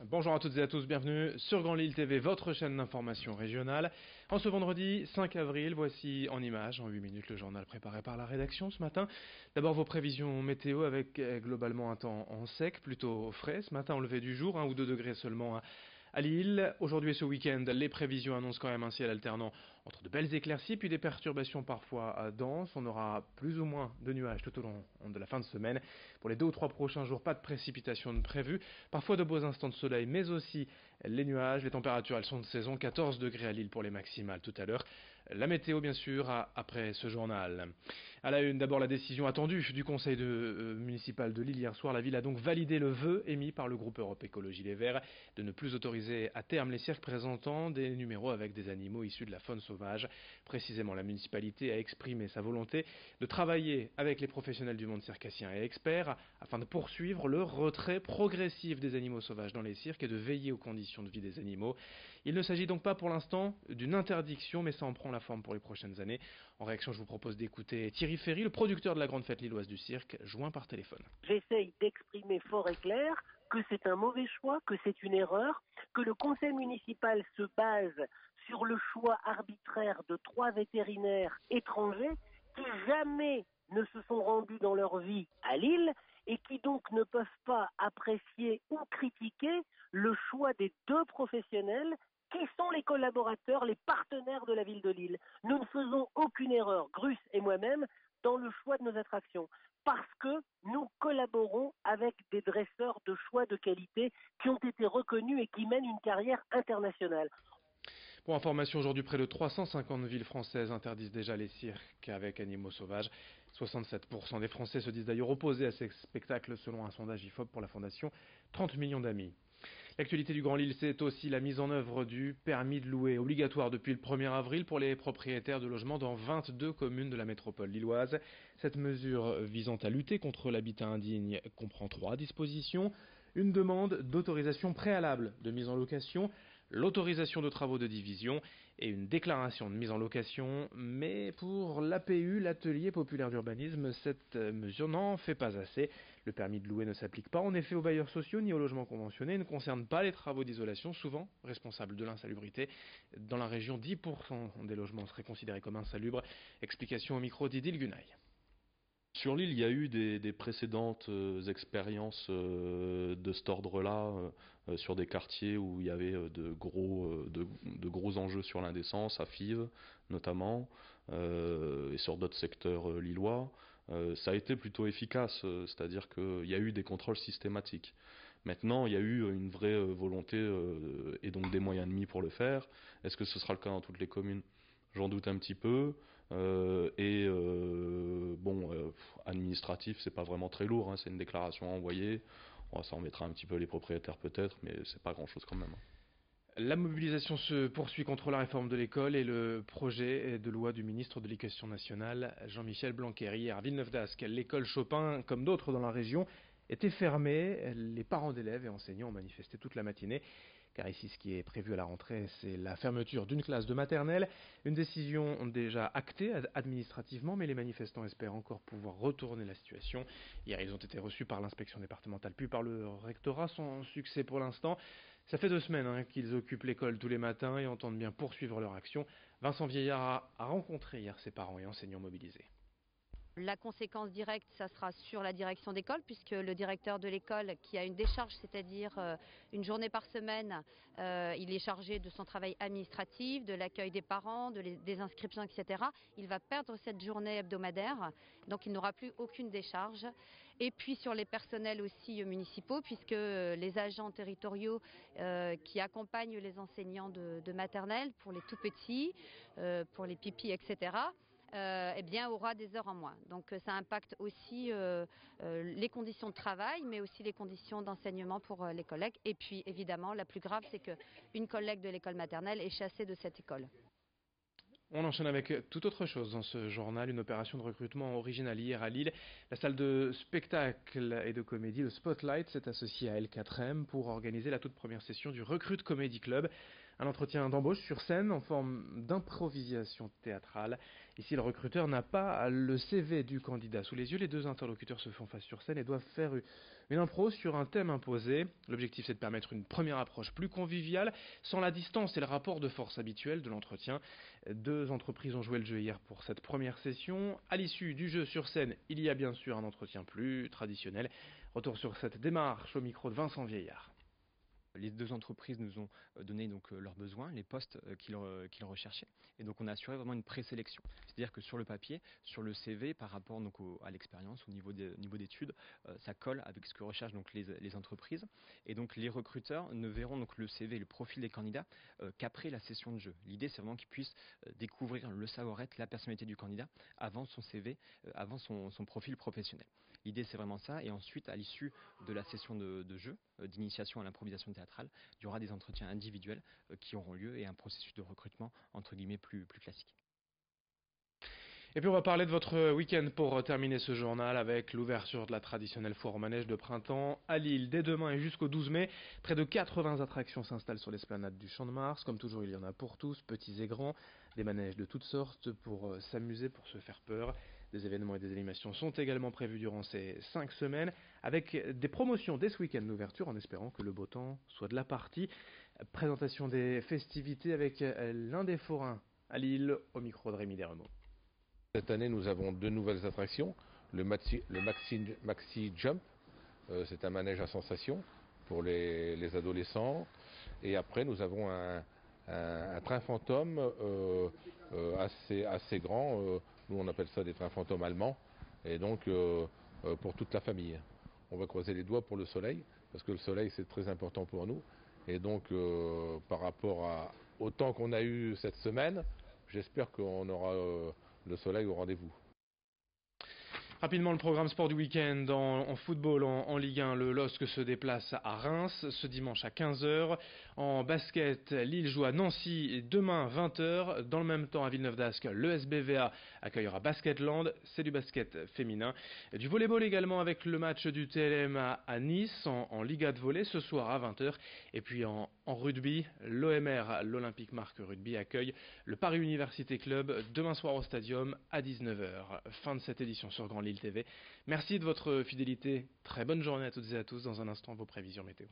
Bonjour à toutes et à tous, bienvenue sur Grand Lille TV, votre chaîne d'information régionale. En ce vendredi 5 avril, voici en images, en 8 minutes, le journal préparé par la rédaction ce matin. D'abord vos prévisions météo avec globalement un temps en sec, plutôt frais. Ce matin, au lever du jour, 1 ou 2 degrés seulement à Lille. Aujourd'hui et ce week-end, les prévisions annoncent quand même un ciel alternant entre de belles éclaircies puis des perturbations parfois denses. On aura plus ou moins de nuages tout au long de la fin de semaine. Pour les 2 ou 3 prochains jours, pas de précipitations prévues. Parfois de beaux instants de soleil, mais aussi les nuages. Les températures, elles sont de saison. 14 degrés à Lille pour les maximales tout à l'heure. La météo, bien sûr, après ce journal. À la une, d'abord la décision attendue du conseil municipal de Lille hier soir. La ville a donc validé le vœu émis par le groupe Europe Écologie Les Verts de ne plus autoriser à terme les cirques présentant des numéros avec des animaux issus de la faune sauvage. Précisément, la municipalité a exprimé sa volonté de travailler avec les professionnels du monde circassien et experts afin de poursuivre le retrait progressif des animaux sauvages dans les cirques et de veiller aux conditions de vie des animaux. Il ne s'agit donc pas pour l'instant d'une interdiction, mais ça en prend la forme pour les prochaines années. En réaction, je vous propose d'écouter Thierry Ferry, le producteur de la grande fête lilloise du cirque, joint par téléphone. J'essaye d'exprimer fort et clair que c'est un mauvais choix, que c'est une erreur, que le conseil municipal se base sur le choix arbitraire de 3 vétérinaires étrangers qui jamais ne se sont rendus dans leur vie à Lille et qui donc ne peuvent pas apprécier ou critiquer le choix des 2 professionnels qui sont les collaborateurs, les partenaires de la ville de Lille. Nous ne faisons aucune erreur, Grus et moi-même, dans le choix de nos attractions, parce que nous collaborons avec des dresseurs de choix de qualité qui ont été reconnus et qui mènent une carrière internationale. Pour information, aujourd'hui, près de 350 villes françaises interdisent déjà les cirques avec animaux sauvages. 67% des Français se disent d'ailleurs opposés à ces spectacles selon un sondage IFOP pour la fondation 30 millions d'amis. L'actualité du Grand Lille, c'est aussi la mise en œuvre du permis de louer, obligatoire depuis le 1er avril pour les propriétaires de logements dans 22 communes de la métropole lilloise. Cette mesure visant à lutter contre l'habitat indigne comprend 3 dispositions. Une demande d'autorisation préalable de mise en location, l'autorisation de travaux de division et une déclaration de mise en location. Mais pour l'APU, l'atelier populaire d'urbanisme, cette mesure n'en fait pas assez. Le permis de louer ne s'applique pas en effet aux bailleurs sociaux ni aux logements conventionnés, ne concerne pas les travaux d'isolation, souvent responsables de l'insalubrité. Dans la région, 10% des logements seraient considérés comme insalubres. Explication au micro d'Idil Gunaï. Sur l'île, il y a eu des précédentes expériences de cet ordre-là sur des quartiers où il y avait de gros enjeux sur l'indécence, à Fives notamment, et sur d'autres secteurs lillois. Ça a été plutôt efficace, c'est-à-dire qu'il y a eu des contrôles systématiques. Maintenant, il y a eu une vraie volonté et donc des moyens mis pour le faire. Est-ce que ce sera le cas dans toutes les communes ? J'en doute un petit peu, administratif, c'est pas vraiment très lourd, hein, c'est une déclaration à envoyer. Ça embêtera un petit peu les propriétaires peut-être, mais c'est pas grand-chose quand même. La mobilisation se poursuit contre la réforme de l'école et le projet de loi du ministre de l'Éducation nationale, Jean-Michel Blanquer. Hier, à Villeneuve-d'Ascq, l'école Chopin, comme d'autres dans la région, était fermée. Les parents d'élèves et enseignants ont manifesté toute la matinée. Car ici, ce qui est prévu à la rentrée, c'est la fermeture d'une classe de maternelle. Une décision déjà actée administrativement, mais les manifestants espèrent encore pouvoir retourner la situation. Hier, ils ont été reçus par l'inspection départementale, puis par le rectorat, sans succès pour l'instant. Ça fait 2 semaines qu'ils occupent l'école tous les matins et entendent bien poursuivre leur action. Vincent Vieillard a rencontré hier ses parents et enseignants mobilisés. La conséquence directe, ça sera sur la direction d'école, puisque le directeur de l'école qui a une décharge, c'est-à-dire une journée par semaine, il est chargé de son travail administratif, de l'accueil des parents, des inscriptions, etc. Il va perdre cette journée hebdomadaire, donc il n'aura plus aucune décharge. Et puis sur les personnels aussi municipaux, puisque les agents territoriaux qui accompagnent les enseignants de maternelle, pour les tout petits, pour les pipis, etc., aura des heures en moins. Donc ça impacte aussi les conditions de travail, mais aussi les conditions d'enseignement pour les collègues. Et puis évidemment, la plus grave, c'est qu'une collègue de l'école maternelle est chassée de cette école. On enchaîne avec toute autre chose dans ce journal, une opération de recrutement originale hier à Lille. La salle de spectacle et de comédie, le Spotlight, s'est associée à L4M pour organiser la toute première session du Recrute Comedy Club. Un entretien d'embauche sur scène en forme d'improvisation théâtrale. Ici, le recruteur n'a pas le CV du candidat sous les yeux. Les deux interlocuteurs se font face sur scène et doivent faire une impro sur un thème imposé. L'objectif, c'est de permettre une première approche plus conviviale, sans la distance et le rapport de force habituel de l'entretien. Deux entreprises ont joué le jeu hier pour cette première session. À l'issue du jeu sur scène, il y a bien sûr un entretien plus traditionnel. Retour sur cette démarche au micro de Vincent Vieillard. Les deux entreprises nous ont donné donc leurs besoins, les postes qu'ils recherchaient. Et donc on a assuré vraiment une présélection. C'est-à-dire que sur le papier, sur le CV, par rapport donc à l'expérience, au niveau d'études, ça colle avec ce que recherchent donc les entreprises. Et donc les recruteurs ne verront donc le CV, le profil des candidats qu'après la session de jeu. L'idée, c'est vraiment qu'ils puissent découvrir le savoir-être, la personnalité du candidat avant son CV, avant son profil professionnel. L'idée, c'est vraiment ça. Et ensuite, à l'issue de la session de jeu, d'initiation à l'improvisation théâtrale, il y aura des entretiens individuels qui auront lieu et un processus de recrutement, entre guillemets, plus classique. Et puis on va parler de votre week-end pour terminer ce journal avec l'ouverture de la traditionnelle foire au manège de printemps à Lille. Dès demain et jusqu'au 12 mai, près de 80 attractions s'installent sur l'esplanade du Champ de Mars. Comme toujours, il y en a pour tous, petits et grands, des manèges de toutes sortes pour s'amuser, pour se faire peur. Des événements et des animations sont également prévus durant ces 5 semaines, avec des promotions dès ce week-end d'ouverture, en espérant que le beau temps soit de la partie. Présentation des festivités avec l'un des forains à Lille, au micro de Rémi Desremeaux. Cette année, nous avons deux nouvelles attractions. Le Maxi Jump, c'est un manège à sensation pour les adolescents. Et après, nous avons un train fantôme assez grand. Nous, on appelle ça des trains fantômes allemands. Et donc, pour toute la famille. On va croiser les doigts pour le soleil, parce que le soleil, c'est très important pour nous. Et donc, par rapport au temps qu'on a eu cette semaine, j'espère qu'on aura le soleil au rendez-vous. Rapidement, le programme sport du week-end en football, en Ligue 1, le LOSC se déplace à Reims ce dimanche à 15h. En basket, Lille joue à Nancy demain 20h. Dans le même temps, à Villeneuve-d'Ascq, le SBVA accueillera Basketland, c'est du basket féminin. Du volleyball également avec le match du TLM à Nice en Liga de volley ce soir à 20h. Et puis en rugby, l'OMR, l'Olympique Marque Rugby, accueille le Paris Université Club demain soir au Stadium à 19h. Fin de cette édition sur Grand Lille TV. Merci de votre fidélité. Très bonne journée à toutes et à tous. Dans un instant, vos prévisions météo.